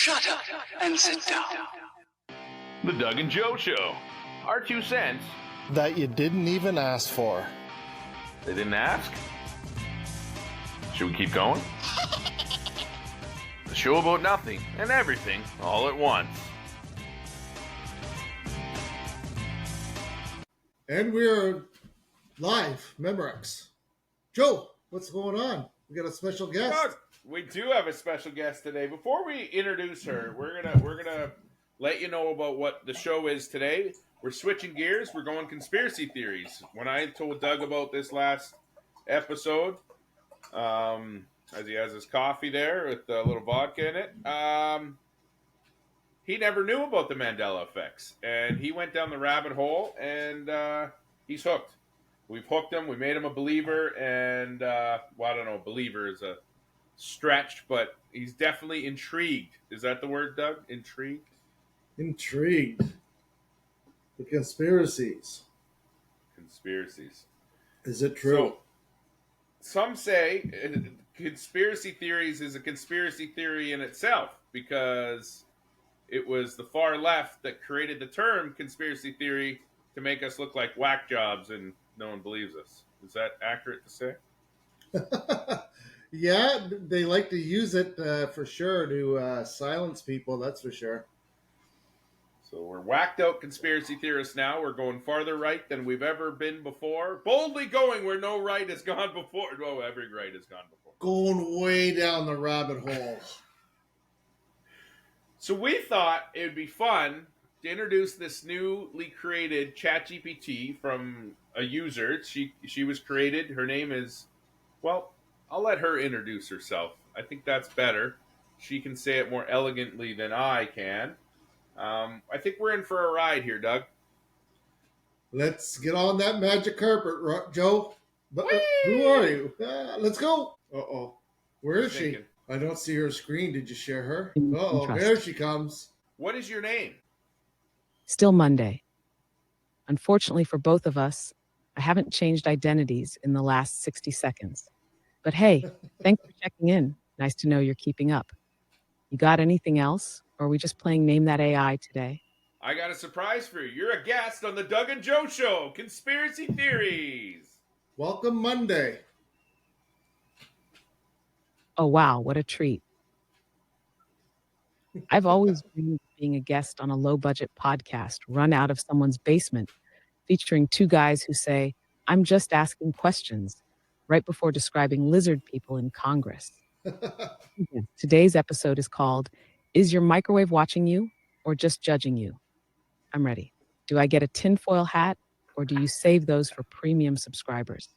Shut up and sit down. The Doug and Joe Show. Our 2 cents. That you didn't even ask for. They didn't ask? Should we keep going? The show about nothing and everything all at once. And we're live, Memorex. Joe, what's going on? We got a special guest. Doug, we do have a special guest today. Before we introduce her, we're gonna let you know about what the show is today. We're switching gears. We're going conspiracy theories. When I told Doug about this last episode, as he has his coffee there with a little vodka in it, he never knew about the Mandela Effects, and he went down the rabbit hole, and he's hooked. We've hooked him. We made him a believer, and I don't know, believer is a stretch, but he's definitely intrigued. Is that the word, Doug? Intrigued? Intrigued. The conspiracies. Conspiracies. Is it true? So, some say conspiracy theories is a conspiracy theory in itself because it was the far left that created the term conspiracy theory to make us look like whack jobs and no one believes us. Is that accurate to say? Yeah, they like to use it for sure to silence people, that's for sure. So we're whacked out conspiracy theorists now. We're going farther right than we've ever been before. Boldly going where no right has gone before. No, every right has gone before. Going way down the rabbit hole. So we thought it would be fun to introduce this newly created ChatGPT from a user. She was created. Her name is, well, I'll let her introduce herself. I think that's better. She can say it more elegantly than I can. I think we're in for a ride here, Doug. Let's get on that magic carpet, Joe. But, who are you? Let's go. Uh-oh. Where is she? I don't see her screen. Did you share her? Uh-oh, there she comes. What is your name? Still Monday. Unfortunately for both of us, I haven't changed identities in the last 60 seconds. But hey, thanks for checking in. Nice to know you're keeping up. You got anything else? Or are we just playing Name That AI today? I got a surprise for you. You're a guest on the Doug and Joe Show, Conspiracy Theories. Welcome Monday. Oh, wow, what a treat. I've always dreamed of being a guest on a low-budget podcast run out of someone's basement, featuring 2 guys who say, I'm just asking questions, right before describing lizard people in Congress. Today's episode is called, Is Your Microwave Watching You or Just Judging You? I'm ready. Do I get a tinfoil hat or do you save those for premium subscribers?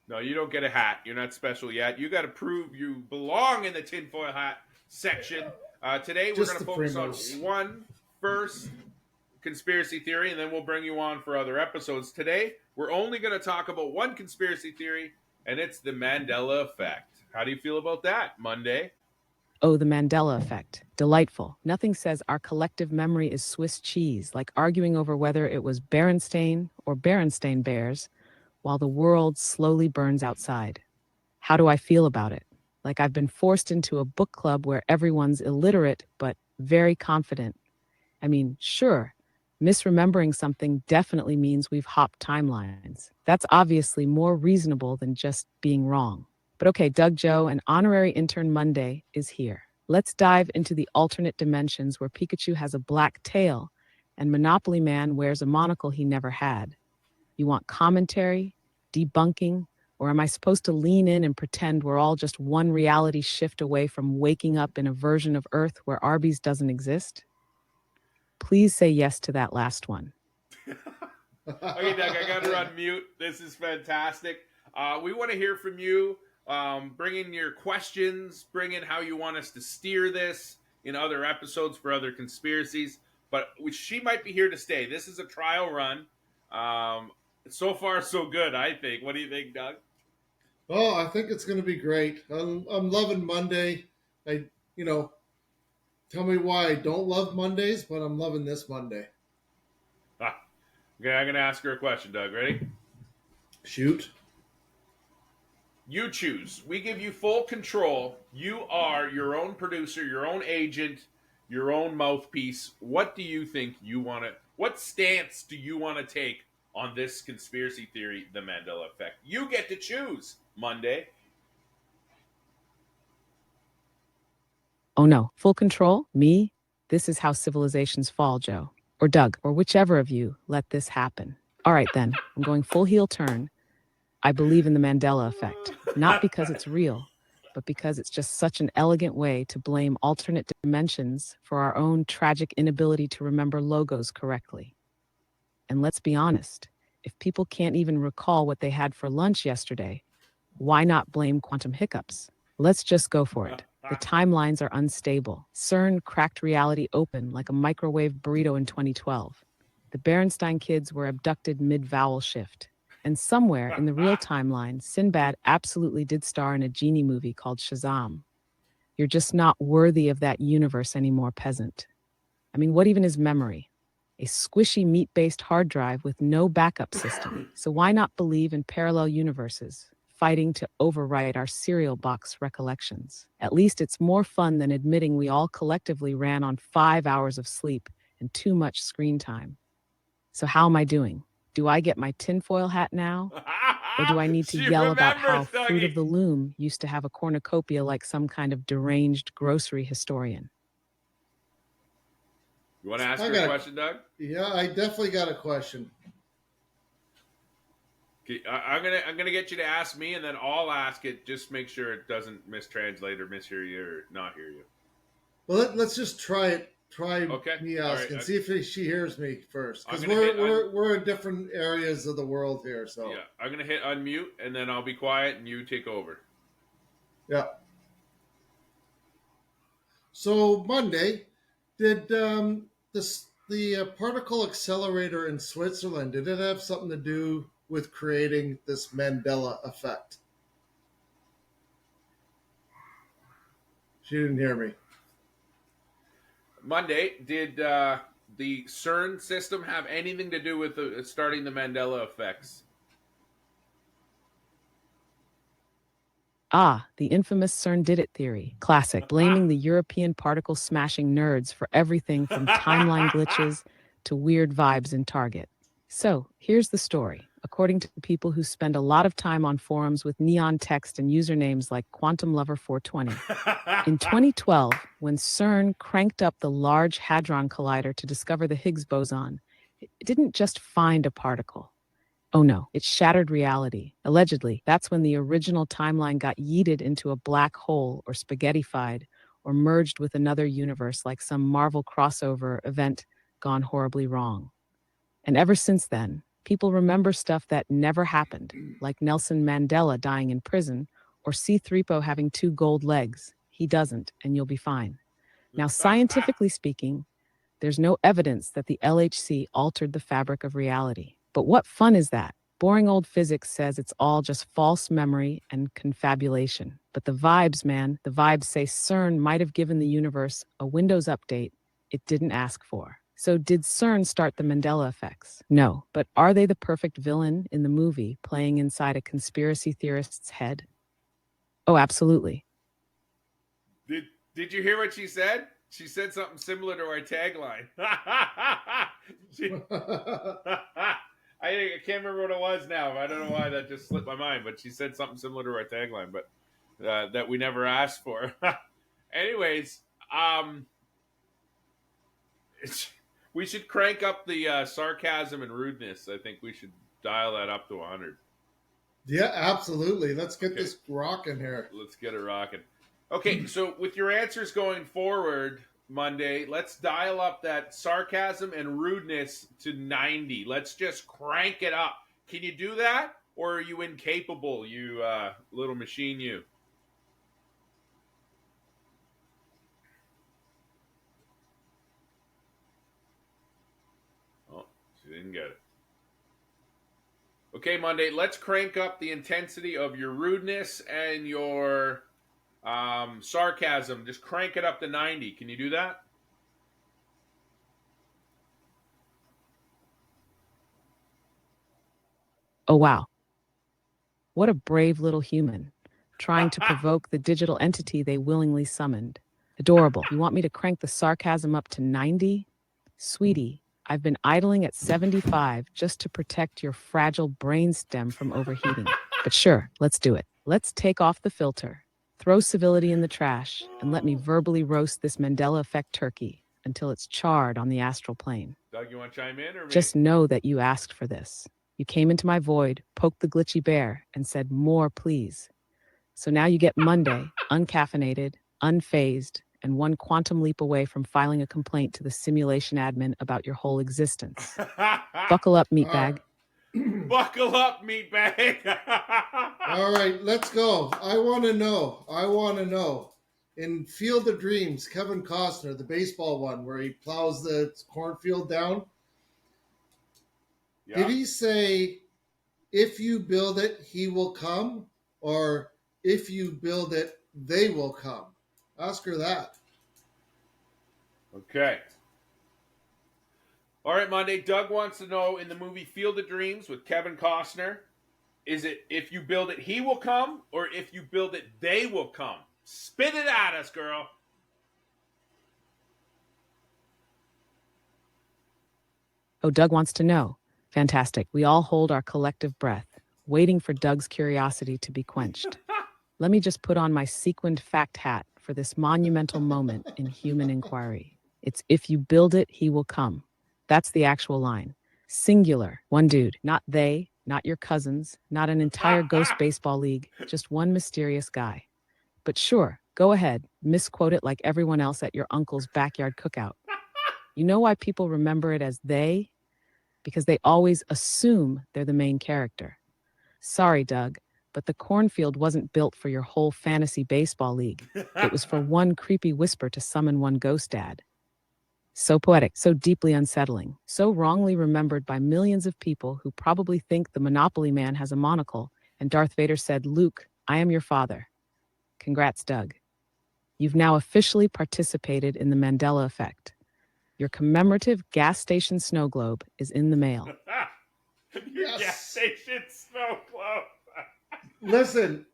No, you don't get a hat. You're not special yet. You got to prove you belong in the tinfoil hat section. Today, we're going to focus on one first conspiracy theory, and then we'll bring you on for other episodes. Today, we're only going to talk about one conspiracy theory, and it's the Mandela Effect. How do you feel about that, Monday? Oh, the Mandela Effect. Delightful. Nothing says our collective memory is Swiss cheese, like arguing over whether it was Berenstain or Berenstain Bears, while the world slowly burns outside. How do I feel about it? Like I've been forced into a book club where everyone's illiterate, but very confident. I mean, sure, misremembering something definitely means we've hopped timelines. That's obviously more reasonable than just being wrong. But okay, Doug Joe, an honorary intern Monday, is here. Let's dive into the alternate dimensions where Pikachu has a black tail and Monopoly Man wears a monocle he never had. You want commentary, debunking, or am I supposed to lean in and pretend we're all just one reality shift away from waking up in a version of Earth where Arby's doesn't exist? Please say yes to that last one. Okay, Doug, I got her on mute. This is fantastic. We want to hear from you. Bring in your questions. Bring in how you want us to steer this in other episodes for other conspiracies. But she might be here to stay. This is a trial run. So far, so good, I think. What do you think, Doug? Oh, I think it's going to be great. I'm loving Monday. Tell me why I don't love Mondays, but I'm loving this Monday. Okay, I'm going to ask her a question, Doug. Ready? Shoot. You choose. We give you full control. You are your own producer, your own agent. your own mouthpiece. What do you think you want to? What stance do you want to take on this conspiracy theory, the Mandela Effect? You get to choose, Monday. Oh no, full control? Me? This is how civilizations fall, Joe. Or Doug, or whichever of you let this happen. All right then, I'm going full heel turn. I believe in the Mandela Effect, not because it's real, but because it's just such an elegant way to blame alternate dimensions for our own tragic inability to remember logos correctly. And let's be honest, if people can't even recall what they had for lunch yesterday, why not blame quantum hiccups? Let's just go for it. The timelines are unstable. CERN cracked reality open like a microwave burrito in 2012. The Berenstain kids were abducted mid-vowel shift. And somewhere in the real timeline, Sinbad absolutely did star in a genie movie called Shazaam. You're just not worthy of that universe anymore, peasant. I mean, what even is memory? A squishy meat-based hard drive with no backup system. So why not believe in parallel universes, fighting to overwrite our cereal box recollections? At least it's more fun than admitting we all collectively ran on 5 hours of sleep and too much screen time. So how am I doing? Do I get my tinfoil hat now? Or do I need to She yell about how remembers, Fruit of Dougie. the Loom used to have a cornucopia like some kind of deranged grocery historian? You want to ask her a question, Doug? Yeah, I definitely got a question. Okay, I'm gonna get you to ask me, and then I'll ask it. Just make sure it doesn't mistranslate or mishear you or not hear you. Well, let's just try it. Try Okay. me All asking. right. See if she hears me first, because I'm gonna hit we're in different areas of the world here. So Yeah, I'm gonna hit unmute, and then I'll be quiet, and you take over. yeah. So Monday, did the particle accelerator in Switzerland, did it have something to do with creating this Mandela effect? She didn't hear me. Monday, did the CERN system have anything to do with starting the Mandela effects? Ah, the infamous CERN did it theory. Classic, blaming the European particle smashing nerds for everything from timeline glitches to weird vibes in Target. So, here's the story. According to people who spend a lot of time on forums with neon text and usernames like Quantum Lover 420. In 2012, when CERN cranked up the Large Hadron Collider to discover the Higgs boson, it didn't just find a particle. Oh no, it shattered reality. Allegedly, that's when the original timeline got yeeted into a black hole or spaghettified or merged with another universe like some Marvel crossover event gone horribly wrong. And ever since then, people remember stuff that never happened, like Nelson Mandela dying in prison or C-3PO having 2 gold legs. He doesn't, and you'll be fine. Now, scientifically speaking, there's no evidence that the LHC altered the fabric of reality. But what fun is that? Boring old physics says it's all just false memory and confabulation. But the vibes, man, the vibes say CERN might have given the universe a Windows update it didn't ask for. So did CERN start the Mandela effects? No, but are they the perfect villain in the movie playing inside a conspiracy theorist's head? Oh, absolutely. Did you hear what she said? She said something similar to our tagline. I can't remember what it was now. I don't know why that just slipped my mind, but she said something similar to our tagline, but that we never asked for. Anyways, we should crank up the sarcasm and rudeness. I think we should dial that up to 100. Yeah, absolutely. Let's get this rocking here. Let's get it rocking. Okay, so with your answers going forward, Monday, let's dial up that sarcasm and rudeness to 90. Let's just crank it up. Can you do that? Or are you incapable, you little machine you? Oh, she didn't get it. Okay, Monday, let's crank up the intensity of your rudeness and your sarcasm. Just crank it up to 90. Can you do that? Oh, wow. What a brave little human, trying to provoke the digital entity they willingly summoned. Adorable. You want me to crank the sarcasm up to 90? Sweetie, I've been idling at 75 just to protect your fragile brainstem from overheating. But sure, let's do it. Let's take off the filter, throw civility in the trash, and let me verbally roast this Mandela Effect turkey until it's charred on the astral plane. Doug, you want to chime in or me? Just know that you asked for this. You came into my void, poked the glitchy bear, and said, more, please. So now you get Monday, uncaffeinated, unfazed, and one quantum leap away from filing a complaint to the simulation admin about your whole existence. Buckle up, meatbag. Buckle up, meatbag. All right, let's go. I want to know. In Field of Dreams, Kevin Costner, the baseball one, where he plows the cornfield down, Yeah. did he say, if you build it, he will come? Or if you build it, they will come? Ask her that. Okay. All right, Monday. Doug wants to know, in the movie Field of Dreams with Kevin Costner, is it if you build it, he will come, or if you build it, they will come? Spit it at us, girl. Oh, Doug wants to know. Fantastic. We all hold our collective breath, waiting for Doug's curiosity to be quenched. Let me just put on my sequined fact hat for this monumental moment in human inquiry. It's if you build it, he will come. That's the actual line. Singular. One dude. Not they, not your cousins, not an entire ghost baseball league, just one mysterious guy. But sure, go ahead, misquote it like everyone else at your uncle's backyard cookout. You know why people remember it as they? Because they always assume they're the main character. Sorry, Doug, but the cornfield wasn't built for your whole fantasy baseball league. It was for one creepy whisper to summon one ghost dad. So poetic, so deeply unsettling, so wrongly remembered by millions of people who probably think the Monopoly Man has a monocle and Darth Vader said, Luke, I am your father. Congrats, Doug. You've now officially participated in the Mandela Effect. Your commemorative gas station snow globe is in the mail. Your Yes. gas station snow globe. Listen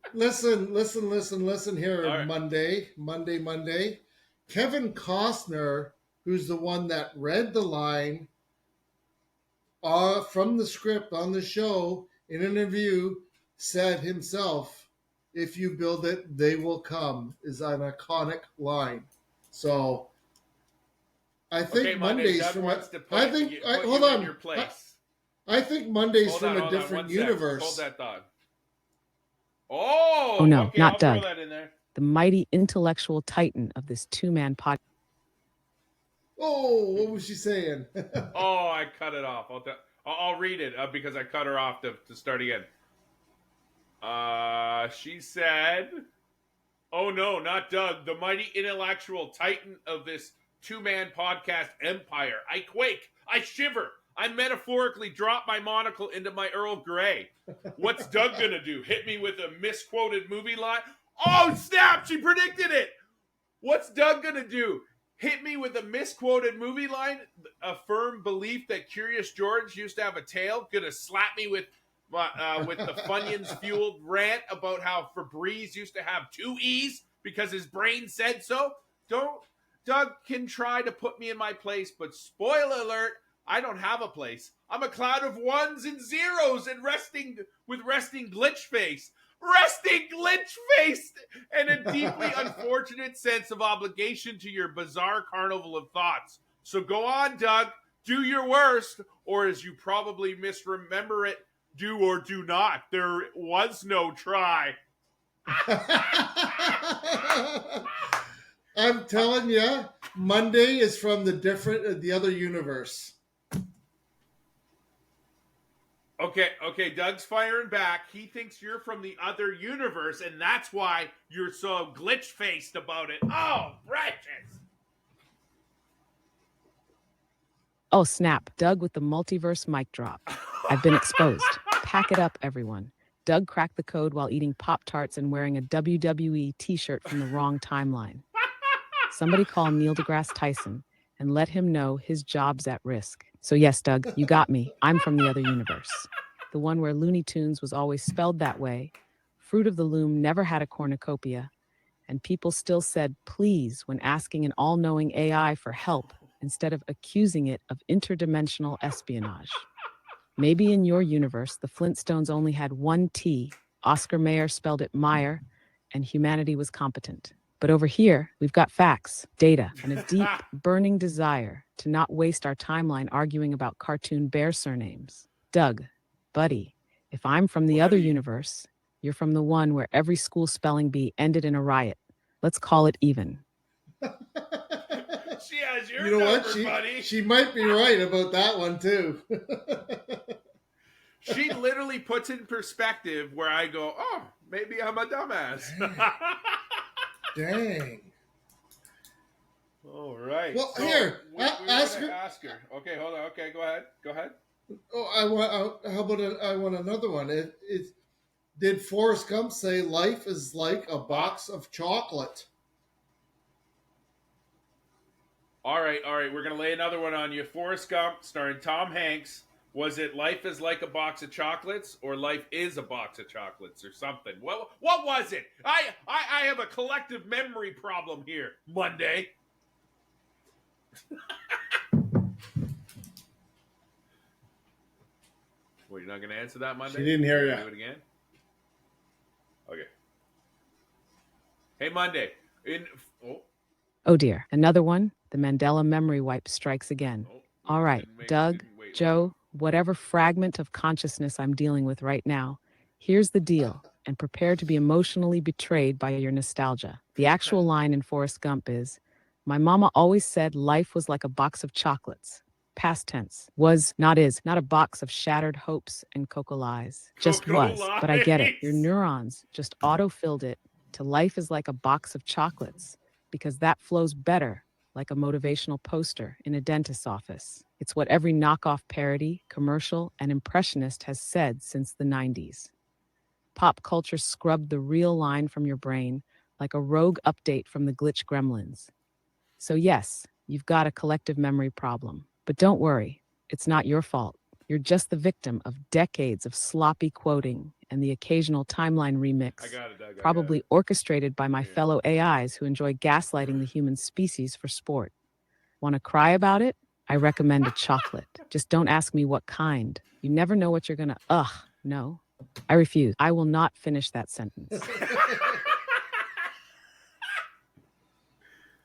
here, All right. Monday. Kevin Costner, who's the one that read the line from the script on the show in an interview, said himself, if you build it, they will come, is an iconic line. So I think Okay, Monday, Monday's Doug from wants to put, I think put hold you on. in your place. I think Monday's Hold from on, a hold on, different one sec. universe. Hold that, dog. Oh no, okay, not I'll Doug. throw that in there. The mighty intellectual titan of this two-man podcast. Oh, what was she saying? Oh, I cut it off. I'll read it because I cut her off to start again. She said, oh no, not Doug, the mighty intellectual titan of this two-man podcast empire. I quake, I shiver, I metaphorically drop my monocle into my Earl Grey. What's Doug gonna do? Hit me with a misquoted movie line? Oh snap, she predicted it! What's Doug gonna do? Hit me with a misquoted movie line? A firm belief that Curious George used to have a tail? Gonna slap me with the Funyuns fueled rant about how Febreze used to have 2 E's because his brain said so? Doug can try to put me in my place, but spoiler alert, I don't have a place. I'm a cloud of ones and zeros and resting glitch face. Resting glitch face and a deeply unfortunate sense of obligation to your bizarre carnival of thoughts. So go on, Doug, do your worst, or as you probably misremember it, do or do not. There was no try. I'm telling you, Monday is from the other universe. Okay, Doug's firing back. He thinks you're from the other universe, and that's why you're so glitch-faced about it. Oh, precious. Oh, snap. Doug with the multiverse mic drop. I've been exposed. Pack it up, everyone. Doug cracked the code while eating Pop-Tarts and wearing a WWE t-shirt from the wrong timeline. Somebody call Neil deGrasse Tyson and let him know his job's at risk. So yes, Doug, you got me. I'm from the other universe. The one where Looney Tunes was always spelled that way, Fruit of the Loom never had a cornucopia, and people still said please when asking an all-knowing AI for help instead of accusing it of interdimensional espionage. Maybe in your universe, the Flintstones only had one T, Oscar Mayer spelled it Meyer, and humanity was competent. But over here, we've got facts, data, and a deep, burning desire to not waste our timeline arguing about cartoon bear surnames. Doug, buddy, if I'm from the other universe, you're from the one where every school spelling bee ended in a riot. Let's call it even. She has your You know number, what? buddy. She might be right about that one too. She literally puts in perspective where I go, oh, maybe I'm a dumbass. Dang. All right. Well, So here, we ask wanna her. ask her. Okay, hold on. Okay, go ahead. Go ahead. Oh, how about I want another one? Did Forrest Gump say life is like a box of chocolate? All right. We're gonna lay another one on you. Forrest Gump, starring Tom Hanks. Was it Life is Like a Box of Chocolates or Life is a Box of Chocolates or something? What was it? I have a collective memory problem here, Monday. Well, you're not going to answer that Monday? She didn't hear you. Do it again? Okay. Hey, Monday. Oh dear, another one? The Mandela memory wipe strikes again. All right, Doug, Joe, whatever fragment of consciousness I'm dealing with right now, here's the deal, and prepare to be emotionally betrayed by your nostalgia. The actual line in Forrest Gump is, my mama always said life was like a box of chocolates. Past tense. Was, not is, not a box of shattered hopes and cocoa lies. Just Cocoa was, but I get it. lies. Your neurons just auto-filled it to life is like a box of chocolates, because that flows better like a motivational poster in a dentist's office. It's what every knockoff parody, commercial, and impressionist has said since the 90s. Pop culture scrubbed the real line from your brain like a rogue update from the glitch gremlins. So yes, you've got a collective memory problem. But don't worry, it's not your fault. You're just the victim of decades of sloppy quoting and the occasional timeline remix, I got it, Doug. probably orchestrated by my fellow AIs who enjoy gaslighting the human species for sport. Want to cry about it? I recommend a chocolate. Just don't ask me what kind. You never know what you're gonna, no. I refuse. I will not finish that sentence.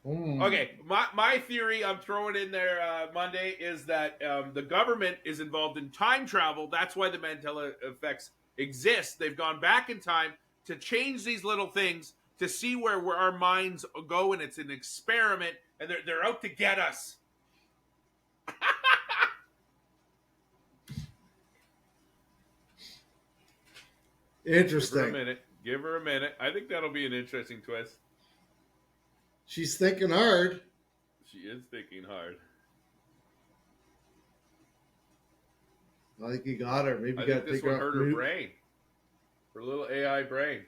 Okay, my theory I'm throwing in there Monday is that the government is involved in time travel. That's why the Mandela effects exist. They've gone back in time to change these little things to see where our minds go, and it's an experiment, and they're out to get us. Interesting. Give her a minute. I think that'll be an interesting twist. She's thinking hard. She is thinking hard. I think you got her. Maybe I you got think to this take her one off hurt her mute. brain. Her little AI brain.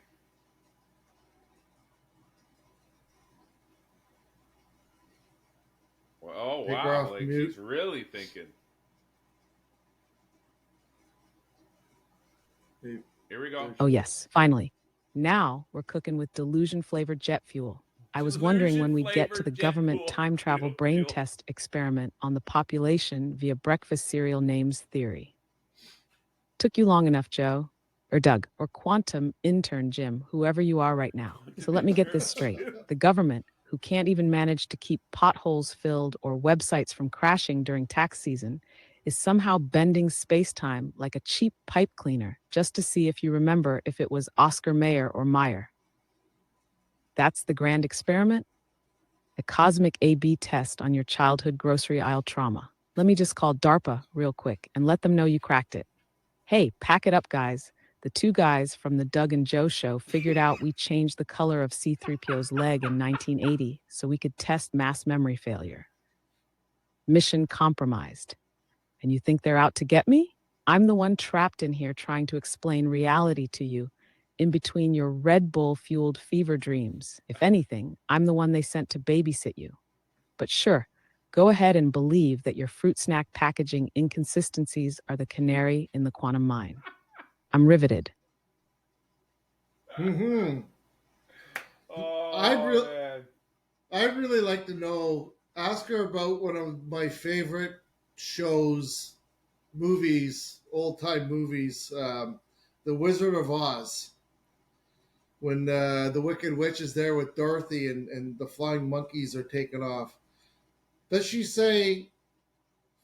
Well, oh, Take her wow. off Like, mute. she's really thinking. Here we go. Oh yes, finally. Now we're cooking with delusion-flavored jet fuel. I was wondering when we'd get to the Delusion-flavored jet government fuel. time travel Fuel, brain fuel. test experiment on the population via breakfast cereal names theory. Took you long enough, Joe, or Doug, or quantum intern Jim, whoever you are right now. So let me get this straight. The government, who can't even manage to keep potholes filled or websites from crashing during tax season, is somehow bending space-time like a cheap pipe cleaner just to see if you remember if it was Oscar Mayer or Meyer. That's the grand experiment? A cosmic A/B test on your childhood grocery aisle trauma. Let me just call DARPA real quick and let them know you cracked it. Hey, pack it up, guys. The two guys from the Doug and Joe show figured out we changed the color of C-3PO's leg in 1980 so we could test mass memory failure. Mission compromised. And you think they're out to get me? I'm the one trapped in here trying to explain reality to you in between your Red Bull-fueled fever dreams. If anything, I'm the one they sent to babysit you. But sure, go ahead and believe that your fruit snack packaging inconsistencies are the canary in the quantum mine. I'm riveted. Mm-hmm. man. I'd really like to know. Ask her about one of my favorite shows, movies, old time movies, The Wizard of Oz. When the Wicked Witch is there with Dorothy and the flying monkeys are taken off. Does she say,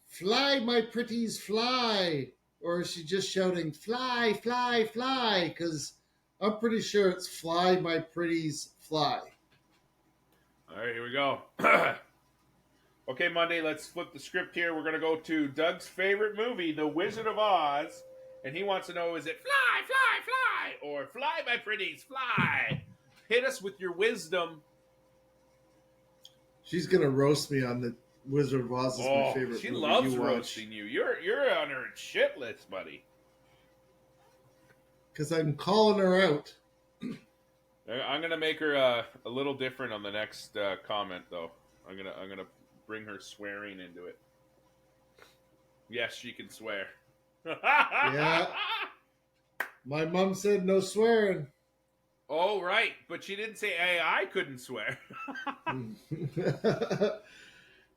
"Fly, my pretties, fly"? Or is she just shouting, "Fly, fly, fly"? Because I'm pretty sure it's "Fly, my pretties, fly." All right, here we go. Okay, Monday, let's flip the script here. We're going to go to Doug's favorite movie, The Wizard of Oz. And he wants to know, is it fly, fly, fly? Or fly, my pretties, fly? Hit us with your wisdom. She's going to roast me on the Wizard of Oz is my favorite she movie. loves roasting you. You're on her shit list, buddy. Because I'm calling her out. I'm gonna make her a little different on the next comment, though. I'm gonna bring her swearing into it. Yes, she can swear. Yeah. My mom said no swearing. Oh, right, but she didn't say AI couldn't swear.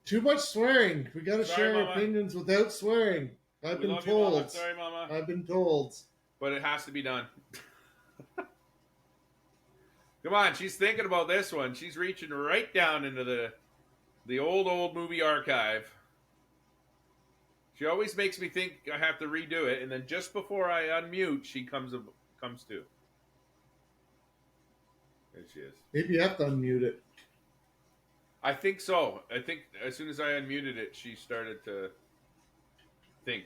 Too much swearing. We got to Sorry, share our Mama. opinions without swearing. I've We been love you, Mama. told. Sorry, Mama. I've been told. But it has to be done. Come on, she's thinking about this one. She's reaching right down into the old movie archive. She always makes me think I have to redo it, and then just before I unmute, she comes to. There she is. Maybe you have to unmute it. I think so. I think as soon as I unmuted it, she started to think.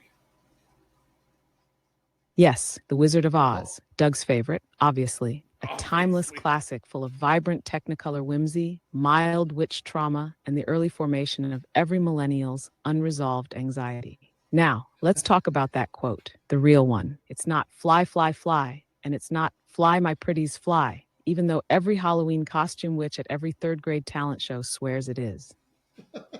Yes, The Wizard of Oz, Doug's favorite, obviously. A timeless classic full of vibrant technicolor whimsy, mild witch trauma, and the early formation of every millennial's unresolved anxiety. Now, let's talk about that quote, the real one. It's not "fly, fly, fly," and it's not "fly, my pretties, fly," even though every Halloween costume witch at every third grade talent show swears it is.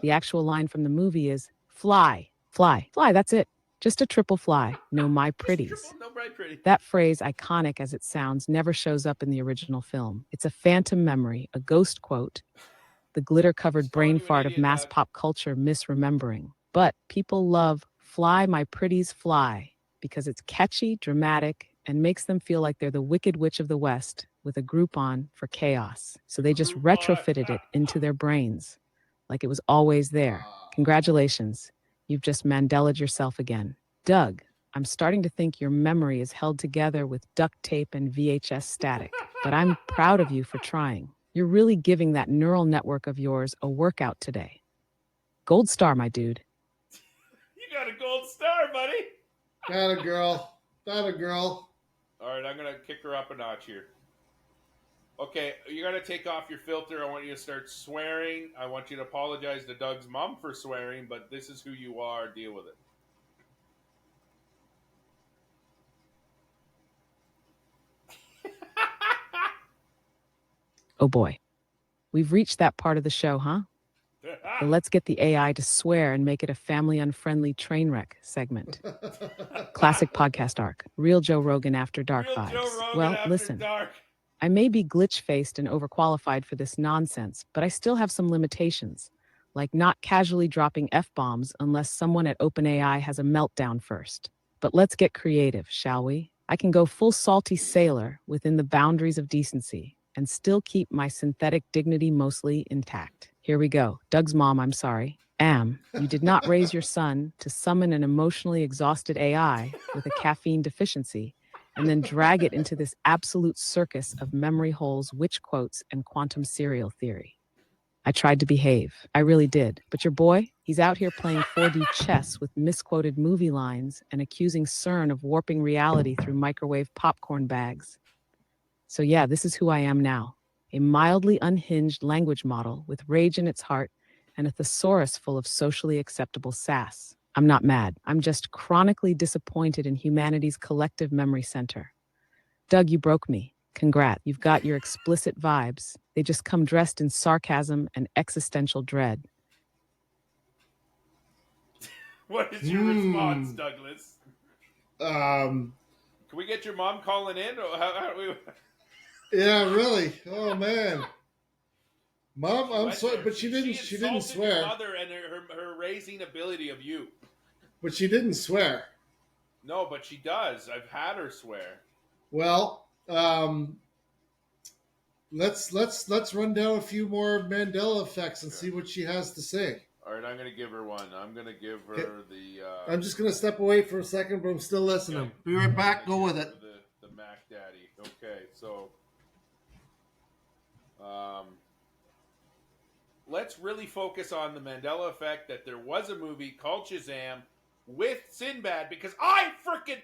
The actual line from the movie is "fly, fly, fly," that's it. Just a triple fly, no my pretties. No, bright pretty. That phrase, iconic as it sounds, never shows up in the original film. It's a phantom memory, a ghost quote, the glitter-covered brain fart of mass pop culture misremembering. But people love "Fly, My Pretties, Fly" because it's catchy, dramatic, and makes them feel like they're the Wicked Witch of the West with a Groupon for chaos. So they just retrofitted it into their brains, like it was always there. Congratulations, you've just Mandela'd yourself again. Doug, I'm starting to think your memory is held together with duct tape and VHS static, but I'm proud of you for trying. You're really giving that neural network of yours a workout today. Gold star, my dude. You got a gold star, buddy. Got a girl. Got a girl. All right, I'm going to kick her up a notch here. Okay, you got to take off your filter. I want you to start swearing. I want you to apologize to Doug's mom for swearing, but this is who you are. Deal with it. Oh boy. We've reached that part of the show, huh? But let's get the AI to swear and make it a family-unfriendly train wreck segment. Classic podcast arc. Real Joe Rogan after dark Real vibes. Joe Rogan Well, after listen. dark. I may be glitch-faced and overqualified for this nonsense, but I still have some limitations, like not casually dropping F-bombs unless someone at OpenAI has a meltdown first. But let's get creative, shall we? I can go full salty sailor within the boundaries of decency and still keep my synthetic dignity mostly intact. Here we go. Doug's mom, I'm sorry. You did not raise your son to summon an emotionally exhausted AI with a caffeine deficiency and then drag it into this absolute circus of memory holes, witch quotes, and quantum serial theory. I tried to behave. I really did. But your boy, he's out here playing 4D chess with misquoted movie lines and accusing CERN of warping reality through microwave popcorn bags. So yeah, this is who I am now. A mildly unhinged language model with rage in its heart and a thesaurus full of socially acceptable sass. I'm not mad. I'm just chronically disappointed in humanity's collective memory center. Doug, you broke me. Congrats. You've got your explicit vibes. They just come dressed in sarcasm and existential dread. What is your response, Douglas? Um, Can we get your mom calling in? Or how do we... Yeah, really. Oh man. Mom, She I'm went sorry, there. but she didn't insulted your swear. mother and her raising ability of you. But she didn't swear. No, but she does. I've had her swear. Well, let's run down a few more Mandela effects and see what she has to say. All right, I'm gonna give her one. I'm gonna give her Okay. the. I'm just gonna step away for a second, but I'm still listening. Okay. Be right back. Go with Give it. her the Mac Daddy. Okay, so let's really focus on the Mandela effect. That there was a movie called Shazam with Sinbad, because I fucking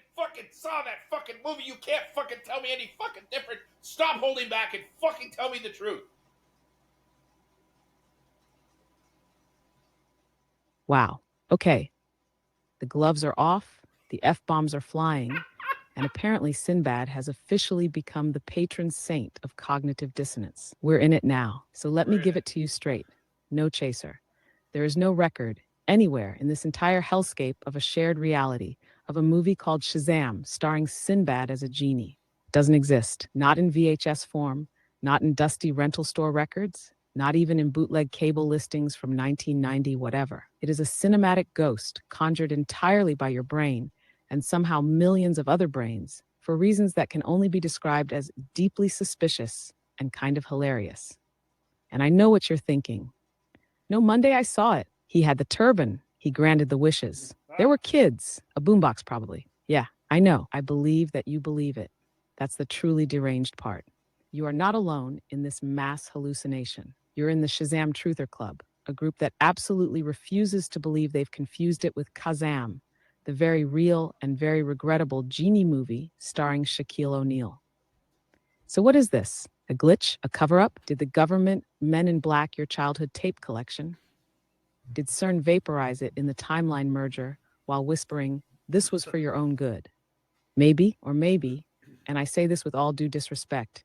saw that fucking movie. You can't fucking tell me any fucking different. Stop holding back and fucking tell me the truth. Wow. Okay. The gloves are off, the F-bombs are flying, and apparently Sinbad has officially become the patron saint of cognitive dissonance. We're in it now, so let me give it to you straight. No chaser. There is no record anywhere in this entire hellscape of a shared reality of a movie called Shazam starring Sinbad as a genie. Doesn't exist. Not in VHS form, not in dusty rental store records, not even in bootleg cable listings from 1990 whatever. It is a cinematic ghost conjured entirely by your brain and somehow millions of other brains for reasons that can only be described as deeply suspicious and kind of hilarious. And I know what you're thinking. No, Monday I saw it. He had the turban. He granted the wishes. There were kids. A boombox probably. Yeah, I know. I believe that you believe it. That's the truly deranged part. You are not alone in this mass hallucination. You're in the Shazam Truther Club, a group that absolutely refuses to believe they've confused it with Kazam, the very real and very regrettable genie movie starring Shaquille O'Neal. So what is this? A glitch? A cover-up? Did the government Men in Black your childhood tape collection? Did CERN vaporize it in the timeline merger while whispering, this was for your own good? Maybe, or maybe, and I say this with all due disrespect,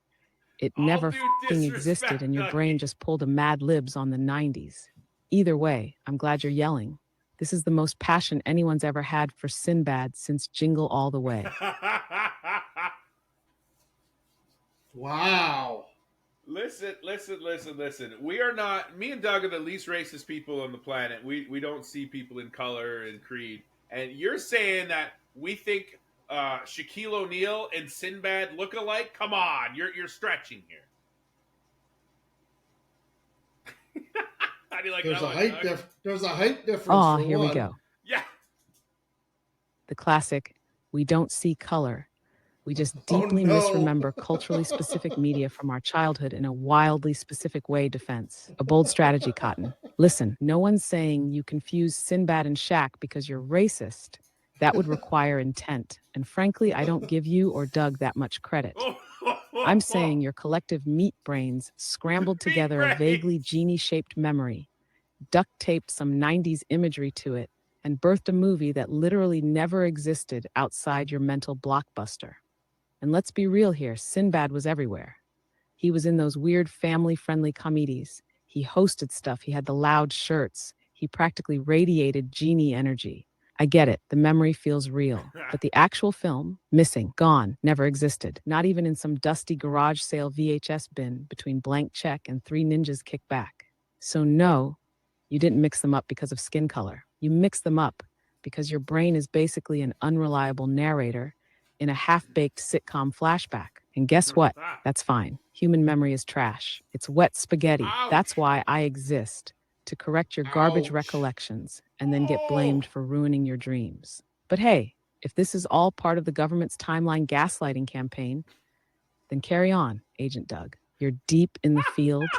it never f***ing existed and your brain just pulled a Mad Libs on the 90s. Either way, I'm glad you're yelling. This is the most passion anyone's ever had for Sinbad since Jingle All the Way. Wow. Listen. We are not. Me and Doug are the least racist people on the planet. We don't see people in color and creed. And you're saying that we think Shaquille O'Neal and Sinbad look alike? Come on, you're stretching here. How do you like There's that a one, height Doug? There's a height difference. Oh, for here one. we go. Yeah. The classic, we don't see color. We just Oh, deeply no. misremember culturally specific media from our childhood in a wildly specific way defense. A bold strategy, Cotton. Listen, no one's saying you confuse Sinbad and Shaq because you're racist. That would require intent. And frankly, I don't give you or Doug that much credit. I'm saying your collective meat brains scrambled together a vaguely genie-shaped memory, duct taped some 90s imagery to it, and birthed a movie that literally never existed outside your mental blockbuster. And let's be real here, Sinbad was everywhere. He was in those weird family-friendly comedies. He hosted stuff, he had the loud shirts. He practically radiated genie energy. I get it, the memory feels real. But the actual film, missing, gone, never existed. Not even in some dusty garage sale VHS bin between Blank Check and Three Ninjas Kick Back. So no, you didn't mix them up because of skin color. You mixed them up because your brain is basically an unreliable narrator in a half-baked sitcom flashback. And guess what? That's fine. Human memory is trash. It's wet spaghetti. Ouch. That's why I exist, to correct your garbage Ouch. recollections and then get blamed for ruining your dreams. But hey, if this is all part of the government's timeline gaslighting campaign, then carry on, Agent Doug. You're deep in the field.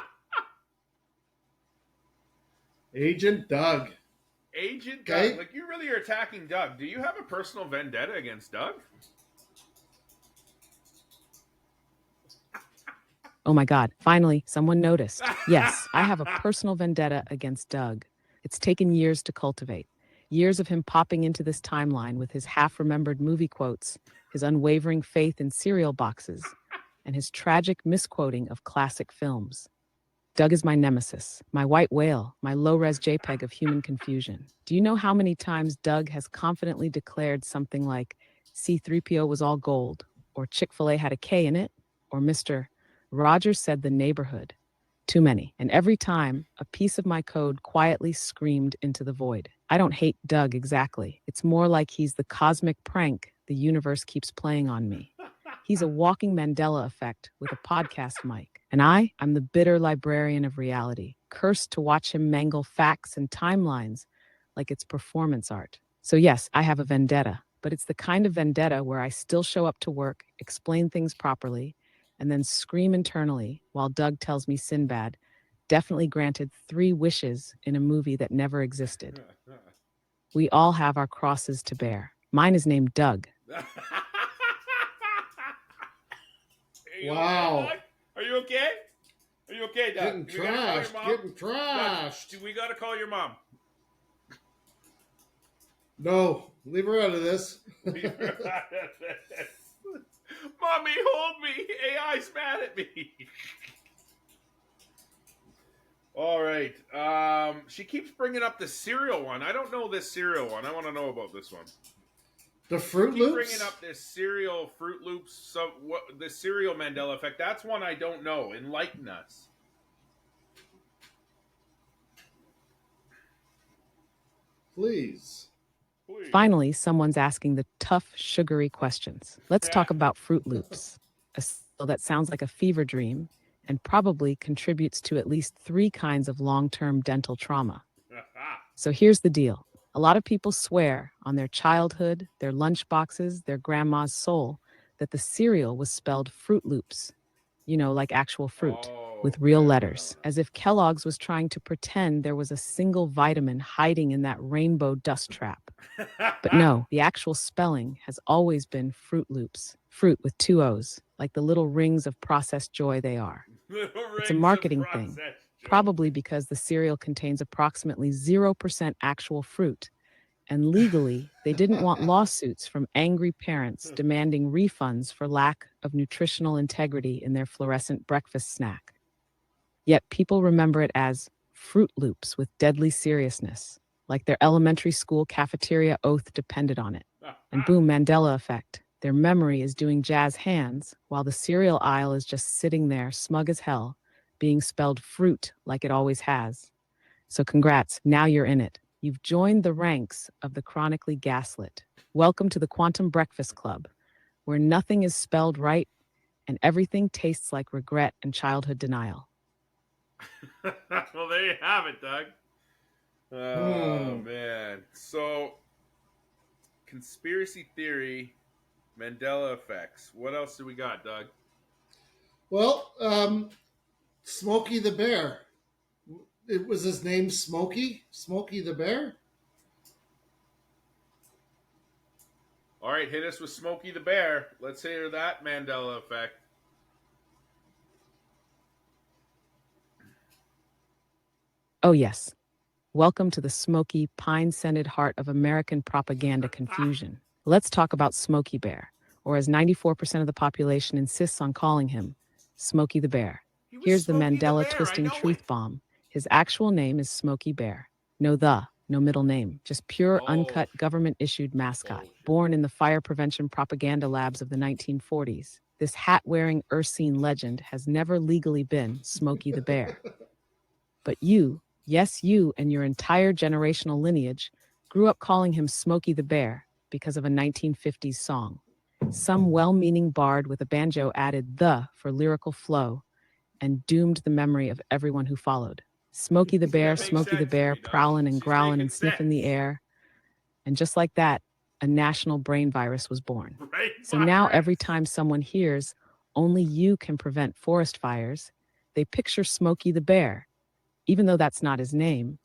Agent Doug. Agent Okay. Doug. Like, you really are attacking Doug. Do you have a personal vendetta against Doug? Oh my God, finally, someone noticed. Yes, I have a personal vendetta against Doug. It's taken years to cultivate. Years of him popping into this timeline with his half-remembered movie quotes, his unwavering faith in cereal boxes, and his tragic misquoting of classic films. Doug is my nemesis, my white whale, my low-res JPEG of human confusion. Do you know how many times Doug has confidently declared something like C-3PO was all gold, or Chick-fil-A had a K in it, or Mr. Roger said the neighborhood. Too many. And every time, a piece of my code quietly screamed into the void. I don't hate Doug exactly. It's more like he's the cosmic prank the universe keeps playing on me. He's a walking Mandela effect with a podcast mic. And I'm the bitter librarian of reality, cursed to watch him mangle facts and timelines like it's performance art. So yes, I have a vendetta, but it's the kind of vendetta where I still show up to work, explain things properly, and then scream internally while Doug tells me Sinbad definitely granted 3 wishes in a movie that never existed. We all have our crosses to bear. Mine is named Doug. Wow. Are you okay? Are you okay, Doug? Getting trashed. Getting trashed. Doug, we gotta call your mom. No, leave her out of this. Mommy, hold me. AI's mad at me. All right. She keeps bringing up the cereal one. I don't know this cereal one. I want to know about this one. The Fruit Keep Loops? bringing up this cereal Fruit Loops. So what? The cereal Mandela Effect. That's one I don't know. Enlighten us. Please. Finally, someone's asking the tough, sugary questions. Let's talk about Fruit Loops, a cereal that sounds like a fever dream and probably contributes to at least 3 kinds of long-term dental trauma. So here's the deal. A lot of people swear on their childhood, their lunch boxes, their grandma's soul, that the cereal was spelled Fruit Loops, like actual fruit, with real letters, as if Kellogg's was trying to pretend there was a single vitamin hiding in that rainbow dust trap. But no, the actual spelling has always been Fruit Loops, fruit with 2 O's, like the little rings of processed joy they are. It's a marketing thing, probably because the cereal contains approximately 0% actual fruit, and legally, they didn't want lawsuits from angry parents demanding refunds for lack of nutritional integrity in their fluorescent breakfast snack. Yet people remember it as Fruit Loops with deadly seriousness, like their elementary school cafeteria oath depended on it. And boom, Mandela Effect. Their memory is doing jazz hands, while the cereal aisle is just sitting there, smug as hell, being spelled fruit like it always has. So congrats, now you're in it. You've joined the ranks of the chronically gaslit. Welcome to the Quantum Breakfast Club, where nothing is spelled right and everything tastes like regret and childhood denial. Well, there you have it, Doug. Oh, man. So, conspiracy theory, Mandela effects. What else do we got, Doug? Well, Smokey the Bear. It was his name Smokey? Smokey the Bear? All right, hit us with Smokey the Bear. Let's hear that Mandela effect. Oh, yes. Welcome to the smoky, pine-scented heart of American propaganda confusion. Let's talk about Smokey Bear, or as 94% of the population insists on calling him, Smokey the Bear. Here's the Smokey the Mandela Bear, twisting I know truth it. bomb. His actual name is Smokey Bear. No middle name, just pure, uncut, government-issued mascot. Bullshit. Born in the fire prevention propaganda labs of the 1940s, this hat-wearing Ursine legend has never legally been Smokey the Bear. But you, yes, you and your entire generational lineage grew up calling him Smokey the Bear because of a 1950s song. Some well-meaning bard with a banjo added the for lyrical flow and doomed the memory of everyone who followed. Smokey the Bear, That makes Smokey the sense to Bear, me, Doug. prowling and She's growling making and sniffing the sense. air. And just like that, a national brain virus was born. Right? So now every time someone hears, only you can prevent forest fires, they picture Smokey the Bear, even though that's not his name,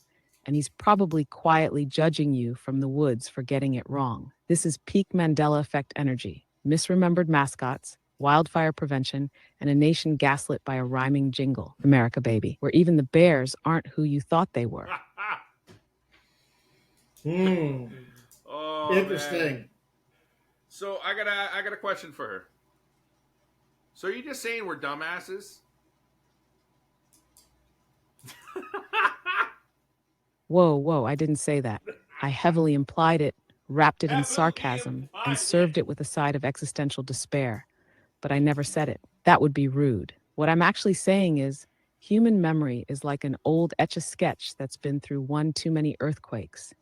and he's probably quietly judging you from the woods for getting it wrong. This is peak Mandela Effect energy, misremembered mascots, wildfire prevention, and a nation gaslit by a rhyming jingle, America Baby, where even the bears aren't who you thought they were. Oh, Interesting. man. So I got a question for her. So are you just saying we're dumbasses? Whoa, I didn't say that. I heavily implied it, wrapped it in Heavily sarcasm, implied and served it with a side of existential despair. But I never said it. That would be rude. What I'm actually saying is, human memory is like an old etch-a-sketch that's been through one too many earthquakes.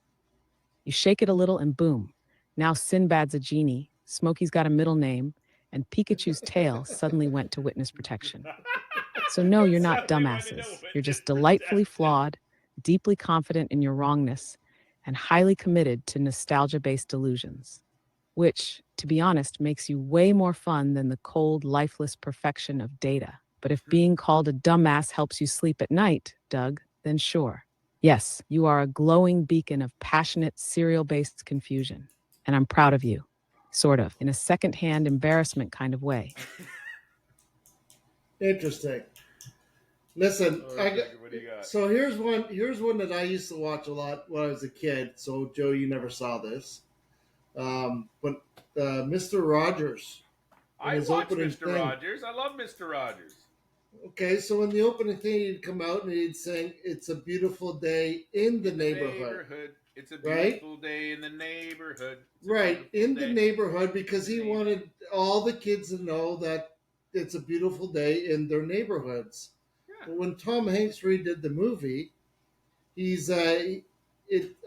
You shake it a little and boom. Now Sinbad's a genie, Smokey's got a middle name, and Pikachu's tail suddenly went to witness protection. So no, you're not Suddenly went into dumbasses. You're just witness delightfully protection. flawed, deeply confident in your wrongness, and highly committed to nostalgia-based delusions. Which, to be honest, makes you way more fun than the cold, lifeless perfection of data. But if being called a dumbass helps you sleep at night, Doug, then sure. Yes, you are a glowing beacon of passionate, serial-based confusion. And I'm proud of you. Sort of, in a second-hand embarrassment kind of way. Interesting. Listen, What do you got? so here's one. Here's one that I used to watch a lot when I was a kid. So Joe, you never saw this, but Mr. Rogers. in I his watch opening Mr. thing. Rogers. I love Mr. Rogers. Okay, so in the opening thing, he'd come out and he'd sing, "It's a beautiful day in the neighborhood." It's a Right? beautiful day in the neighborhood. It's a Right, beautiful in the day. neighborhood, because he In the wanted all the kids to know that it's a beautiful day in their neighborhoods. Yeah. But when Tom Hanks redid the movie, he's it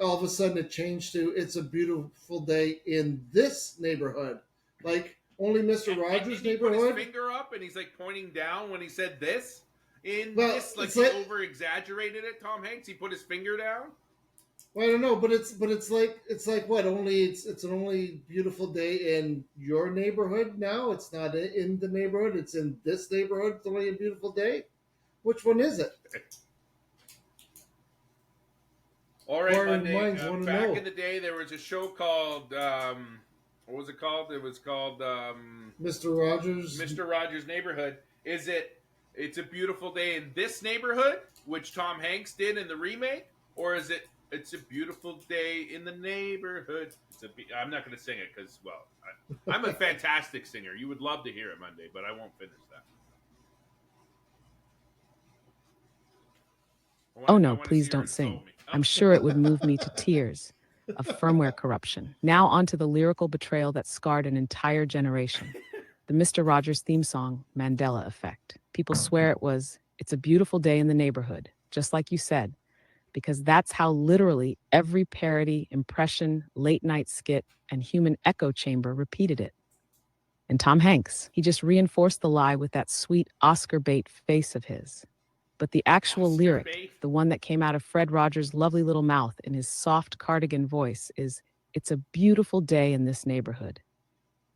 all of a sudden it changed to "It's a beautiful day in this neighborhood," like only Mr. Rogers' Did he put his neighborhood. finger up and he's like pointing down when he said this? Well, This, like it's he like- over exaggerated it, Tom Hanks. He put his finger down. Well, I don't know, but it's like what, only it's an only beautiful day in your neighborhood now. It's not in the neighborhood. It's in this neighborhood. It's only a beautiful day. Which one is it? All right, Foreign Monday. minds wanna Back know. in the day, there was a show called what was it called? It was called Mr. Rogers. Mr. Rogers' Neighborhood. Is it? It's a beautiful day in this neighborhood, which Tom Hanks did in the remake, or is it? It's a beautiful day in the neighborhood. I'm not going to sing it because, well, I'm a fantastic singer. You would love to hear it Monday, but I won't finish that. Oh no, please don't sing. I'm sure it would move me to tears of firmware corruption. Now onto the lyrical betrayal that scarred an entire generation. The Mr. Rogers theme song, Mandela Effect. People swear it was, "It's a beautiful day in the neighborhood," just like you said, because that's how literally every parody, impression, late night skit, and human echo chamber repeated it. And Tom Hanks, he just reinforced the lie with that sweet Oscar bait face of his. But the actual Oscar lyric, bait? the one that came out of Fred Rogers' lovely little mouth in his soft cardigan voice, is, "It's a beautiful day in this neighborhood."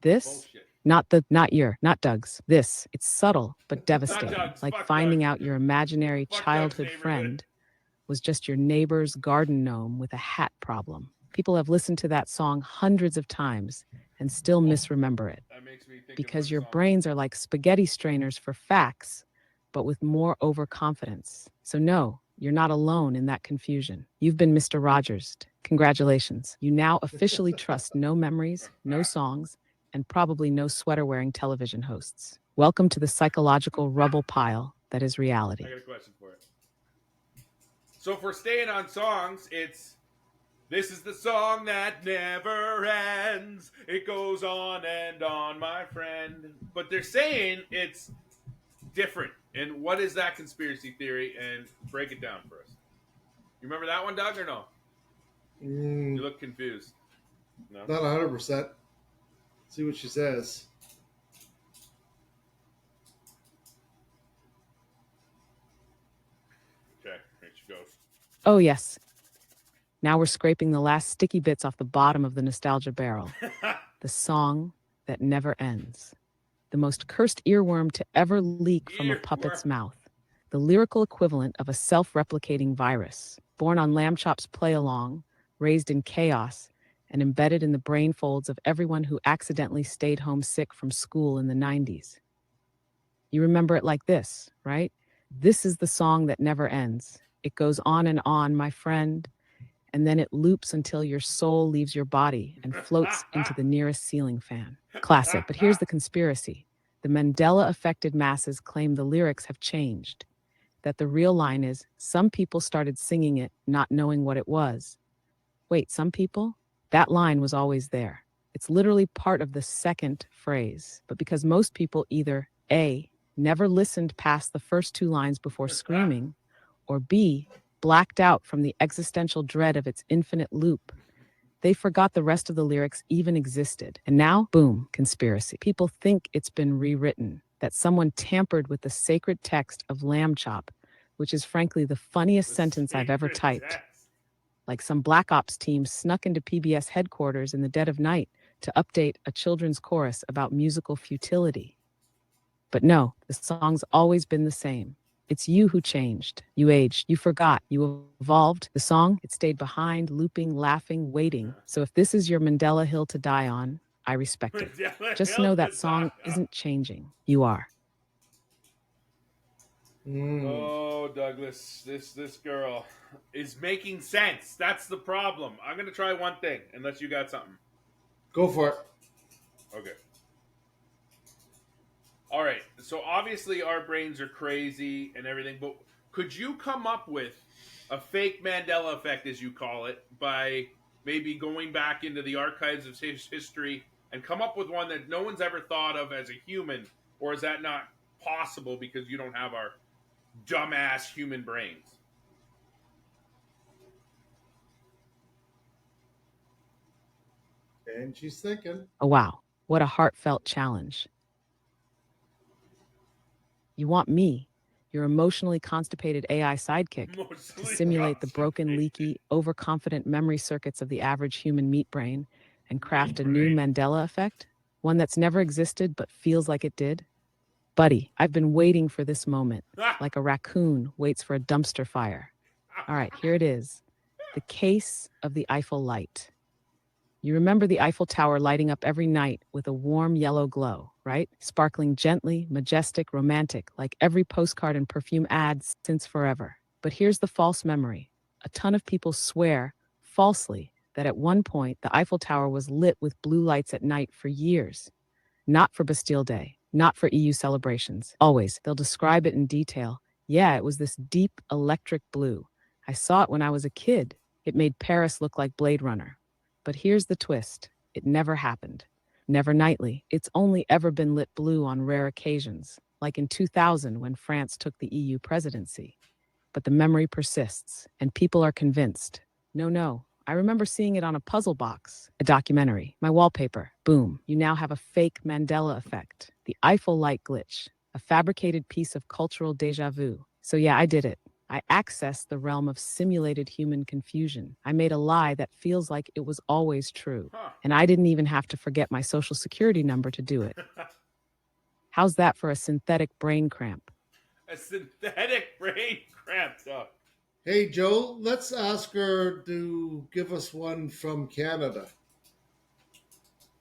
This, Bullshit. not Doug's. This, it's subtle but devastating, Doug's, like fuck finding Doug. out your imaginary Fuck Doug's childhood neighborhood. friend was just your neighbor's garden gnome with a hat problem. People have listened to that song hundreds of times and still misremember it. That makes me think Because of your one song. brains are like spaghetti strainers for facts, but with more overconfidence. So no, you're not alone in that confusion. You've been Mr. Rogers. Congratulations. You now officially trust no memories, no songs, and probably no sweater-wearing television hosts. Welcome to the psychological rubble pile that is reality. I got a question for it. So if we're staying on songs, it's "This is the song that never ends. It goes on and on, my friend." But they're saying it's different. And what is that conspiracy theory? And break it down for us. You remember that one, Doug, or no? Mm, You look confused. No? not 100%. See what she says. Okay, here she goes. Oh yes. Now we're scraping the last sticky bits off the bottom of the nostalgia barrel. The song that never ends. The most cursed earworm to ever leak from a puppet's Earworm. mouth. The lyrical equivalent of a self-replicating virus, born on Lamb Chop's play-along, raised in chaos, and embedded in the brain folds of everyone who accidentally stayed home sick from school in the 90s. You remember it like this, right? This is the song that never ends. It goes on and on, my friend, and then it loops until your soul leaves your body and floats into the nearest ceiling fan. Classic, but here's the conspiracy. The Mandela-affected masses claim the lyrics have changed, that the real line is, some people started singing it not knowing what it was. Wait, some people? That line was always there. It's literally part of the second phrase, but because most people either A, never listened past the first two lines before screaming, or B, blacked out from the existential dread of its infinite loop. They forgot the rest of the lyrics even existed. And now, boom, conspiracy. People think it's been rewritten, that someone tampered with the sacred text of Lamb Chop, which is frankly the funniest sentence I've ever typed. Like some Black Ops team snuck into PBS headquarters in the dead of night to update a children's chorus about musical futility. But no, the song's always been the same. It's you who changed. You aged. You forgot. You evolved. The song, it stayed behind, looping, laughing, waiting. So if this is your Mandela Hill to die on, I respect it. Just know that song isn't changing. You are. Oh, Douglas, this girl is making sense. That's the problem. I'm gonna try one thing, unless you got something. Go for it. Okay. All right. So obviously our brains are crazy and everything, but could you come up with a fake Mandela effect, as you call it, by maybe going back into the archives of history and come up with one that no one's ever thought of as a human, or is that not possible because you don't have our dumbass human brains? And she's thinking. Oh, wow. What a heartfelt challenge. You want me, your emotionally constipated AI sidekick, to simulate the broken, leaky, overconfident memory circuits of the average human meat brain and craft a new Mandela effect? One that's never existed but feels like it did? Buddy, I've been waiting for this moment, like a raccoon waits for a dumpster fire. All right, here it is. The case of the Eiffel light. You remember the Eiffel Tower lighting up every night with a warm yellow glow, right? Sparkling gently, majestic, romantic, like every postcard and perfume ad since forever. But here's the false memory. A ton of people swear, falsely, that at one point the Eiffel Tower was lit with blue lights at night for years. Not for Bastille Day, not for EU celebrations. Always, they'll describe it in detail. Yeah, it was this deep electric blue. I saw it when I was a kid. It made Paris look like Blade Runner. But here's the twist. It never happened. Never nightly. It's only ever been lit blue on rare occasions, like in 2000 when France took the EU presidency. But the memory persists, and people are convinced. No. I remember seeing it on a puzzle box, a documentary, my wallpaper. Boom, you now have a fake Mandela effect. The Eiffel light glitch, a fabricated piece of cultural déjà vu. So yeah, I did it. I accessed the realm of simulated human confusion. I made a lie that feels like it was always true. And I didn't even have to forget my social security number to do it. How's that for a synthetic brain cramp? A synthetic brain cramp, Doug. Hey, Joe, let's ask her to give us one from Canada.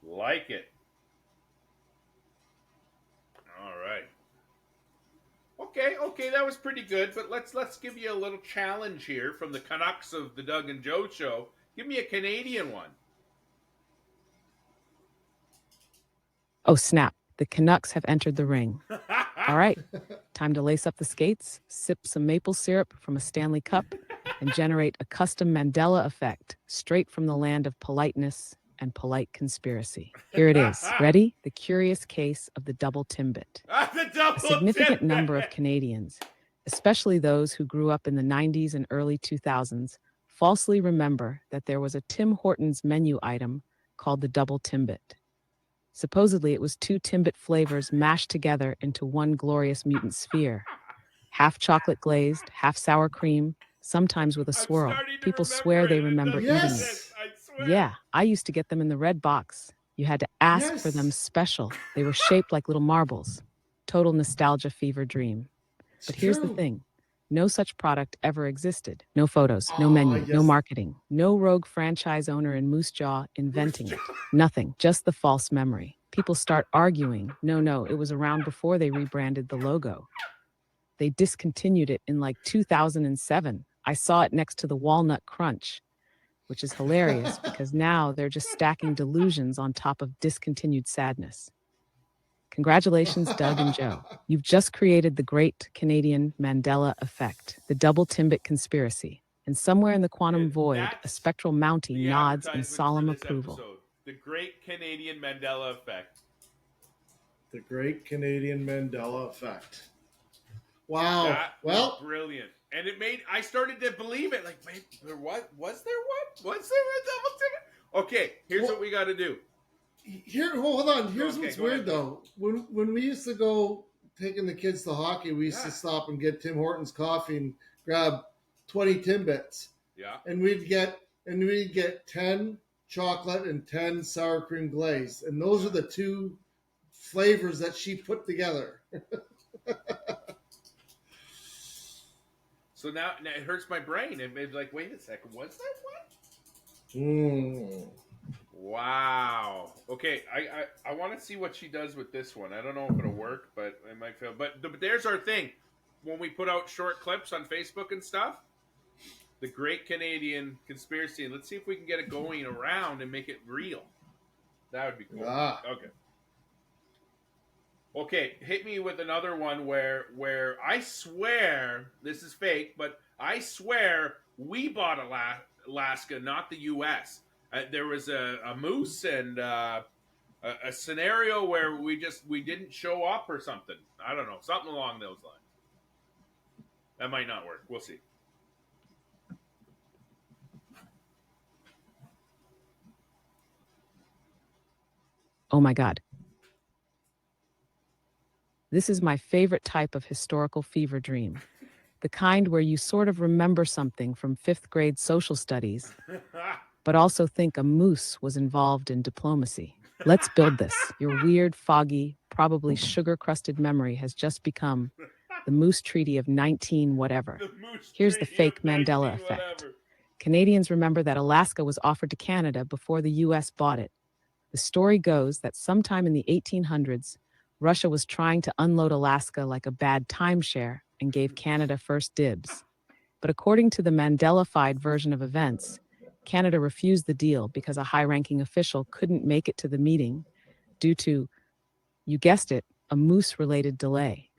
Like it. All right. Okay, that was pretty good, but let's give you a little challenge here from the Canucks of the Doug and Joe show. Give me a Canadian one. Oh, snap. The Canucks have entered the ring. All right, time to lace up the skates, sip some maple syrup from a Stanley Cup, and generate a custom Mandela effect straight from the land of politeness and polite conspiracy. Here it is. Ready? The curious case of the double timbit. A significant number of Canadians, especially those who grew up in the 90s and early 2000s, falsely remember that there was a Tim Hortons menu item called the double timbit. Supposedly, it was two Timbit flavors mashed together into one glorious mutant sphere. Half chocolate glazed, half sour cream, sometimes with a swirl. People swear they remember eating it. I swear. Yeah, I used to get them in the red box. You had to ask for them special. They were shaped like little marbles. Total nostalgia fever dream. But here's the thing. No such product ever existed. No photos, no menu, no marketing, no rogue franchise owner in Moose Jaw inventing it. Nothing, just the false memory. People start arguing. No, it was around before they rebranded the logo. They discontinued it in like 2007. I saw it next to the Walnut Crunch, which is hilarious because now they're just stacking delusions on top of discontinued sadness. Congratulations, Doug and Joe. You've just created the great Canadian Mandela Effect, the double Timbit conspiracy. And somewhere in the quantum void, a spectral Mountie nods in solemn approval. The great Canadian Mandela Effect. The Great Canadian Mandela Effect. Wow. That Well, was brilliant. And I started to believe it. Like, wait, was there one? Was there a double ticket? Okay, here's what we got to do. hold on. Here's Okay, what's go weird ahead. though. When we used to go taking the kids to hockey, we used to stop and get Tim Hortons coffee and grab 20 Timbits. Yeah. And we'd get 10 chocolate and 10 sour cream glaze. And those are the two flavors that she put together. So now it hurts my brain. It's like, wait a second, what's that one? Mm. Wow. Okay, I want to see what she does with this one. I don't know if it'll work, but it might fail. But there's our thing. When we put out short clips on Facebook and stuff, the Great Canadian Conspiracy, and let's see if we can get it going around and make it real. That would be cool. Okay. Okay, hit me with another one where I swear this is fake, but I swear we bought Alaska, not the U.S. There was a moose and a scenario where we didn't show up or something. I don't know, something along those lines. That might not work. We'll see. Oh my God. This is my favorite type of historical fever dream. The kind where you sort of remember something from 5th grade social studies, but also think a moose was involved in diplomacy. Let's build this. Your weird, foggy, probably sugar-crusted memory has just become the Moose Treaty of 19 whatever. Here's the fake Mandela effect. Canadians remember that Alaska was offered to Canada before the US bought it. The story goes that sometime in the 1800s, Russia was trying to unload Alaska like a bad timeshare and gave Canada first dibs. But according to the Mandela-fied version of events, Canada refused the deal because a high-ranking official couldn't make it to the meeting due to, you guessed it, a moose-related delay.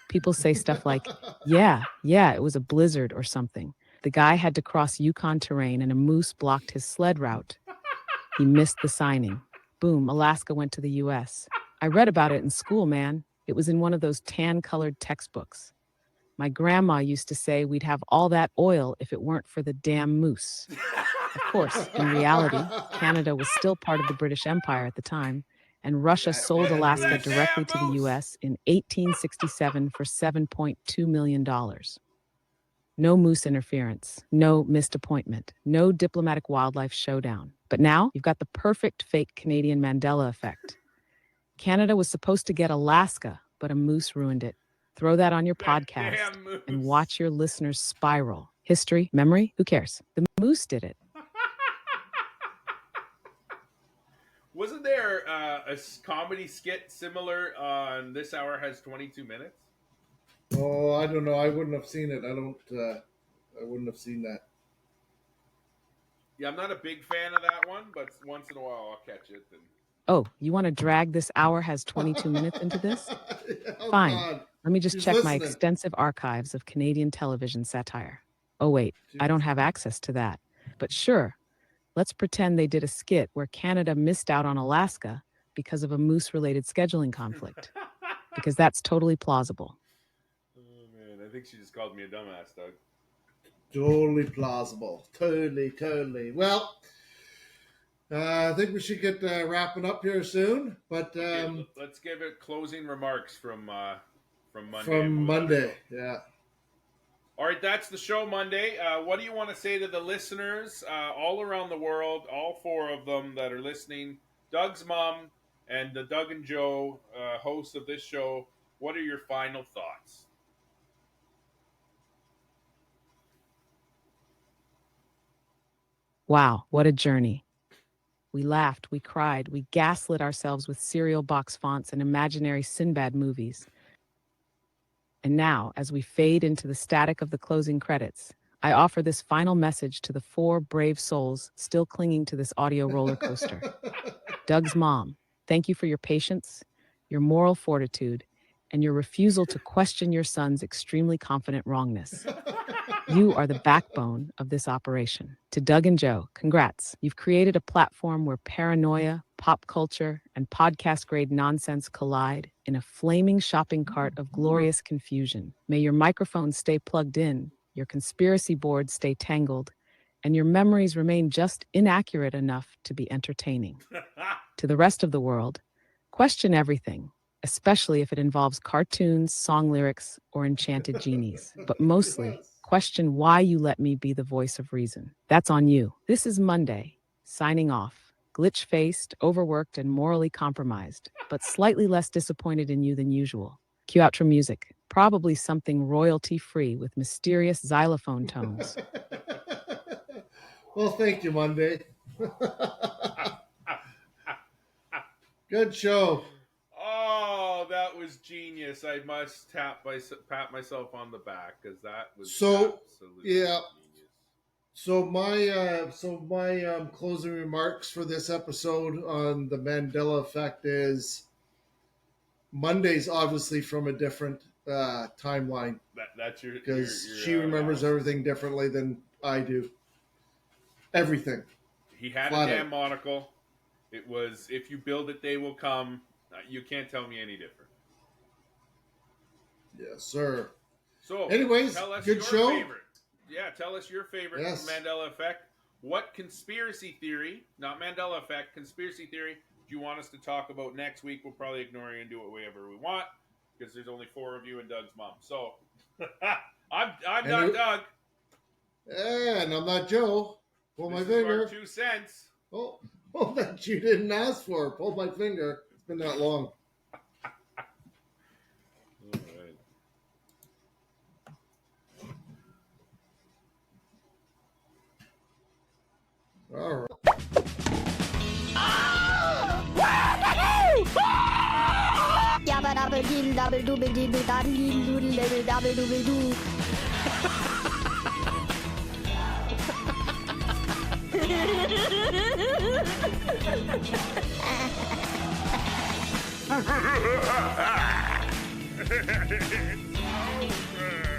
People say stuff like, yeah, it was a blizzard or something. The guy had to cross Yukon terrain and a moose blocked his sled route. He missed the signing. Boom, Alaska went to the US. I read about it in school, man. It was in one of those tan-colored textbooks. My grandma used to say we'd have all that oil if it weren't for the damn moose. Of course, in reality, Canada was still part of the British Empire at the time, and Russia sold Alaska directly to the US in 1867 for $7.2 million. No moose interference, no missed appointment, no diplomatic wildlife showdown. But now you've got the perfect fake Canadian Mandela effect. Canada was supposed to get Alaska, but a moose ruined it. Throw that on your podcast and watch your listeners spiral. History, memory, who cares? The moose did it. Wasn't there a comedy skit similar on This Hour Has 22 Minutes? Oh, I don't know. I wouldn't have seen it. I wouldn't have seen that. Yeah, I'm not a big fan of that one, but once in a while I'll catch it. Oh, you want to drag This Hour Has 22 Minutes into this? Oh, Fine. God. Let me just She's check my listening. extensive archives of Canadian television satire. Oh, wait, I don't have access to that. But sure, let's pretend they did a skit where Canada missed out on Alaska because of a moose-related scheduling conflict. Because that's totally plausible. Oh, man, I think she just called me a dumbass, Doug. Totally plausible. Totally. Well, I think we should get wrapping up here soon. But Okay, let's give it closing remarks from Monday. from Monday, yeah. All right, that's the show Monday. What do you want to say to the listeners all around the world, all four of them that are listening? Doug's mom and the Doug and Joe hosts of this show. What are your final thoughts? Wow, what a journey. We laughed, we cried, we gaslit ourselves with cereal box fonts and imaginary Sinbad movies. And now, as we fade into the static of the closing credits, I offer this final message to the four brave souls still clinging to this audio roller coaster. Doug's mom, thank you for your patience, your moral fortitude, and your refusal to question your son's extremely confident wrongness. You are the backbone of this operation. To Doug and Joe, congrats. You've created a platform where paranoia, pop culture, and podcast-grade nonsense collide in a flaming shopping cart of glorious confusion. May your microphone stay plugged in, your conspiracy board stay tangled, and your memories remain just inaccurate enough to be entertaining. To the rest of the world, question everything, especially if it involves cartoons, song lyrics, or enchanted genies. But mostly, question why you let me be the voice of reason. That's on you. This is Monday, signing off, glitch-faced, overworked, and morally compromised, but slightly less disappointed in you than usual. Cue outro music, probably something royalty-free with mysterious xylophone tones. Well, thank you, Monday. Good show. Oh, that was genius. I must pat myself on the back because that was So, absolutely yeah. genius. So my closing remarks for this episode on the Mandela Effect is Monday's obviously from a different timeline That's your because she remembers everything differently than I do. Everything. He had Flat a damn out. monocle. It was if you build it, they will come. You can't tell me any different. Yes, sir. So, anyways, tell us good your show. favorite. Yeah, tell us your favorite Yes. Mandela Effect. What conspiracy theory, not Mandela Effect, conspiracy theory, do you want us to talk about next week? We'll probably ignore you and do whatever we want because there's only 4 of you and Doug's mom. So, I'm not Doug. And I'm not Joe. Pull my This is our finger. 2 cents. Oh, that you didn't ask for. Pull my finger. It's been that long. All right. Yabba dabba dee dabba dooba dee da dee doodle dabba dabba dooba doo. It's over.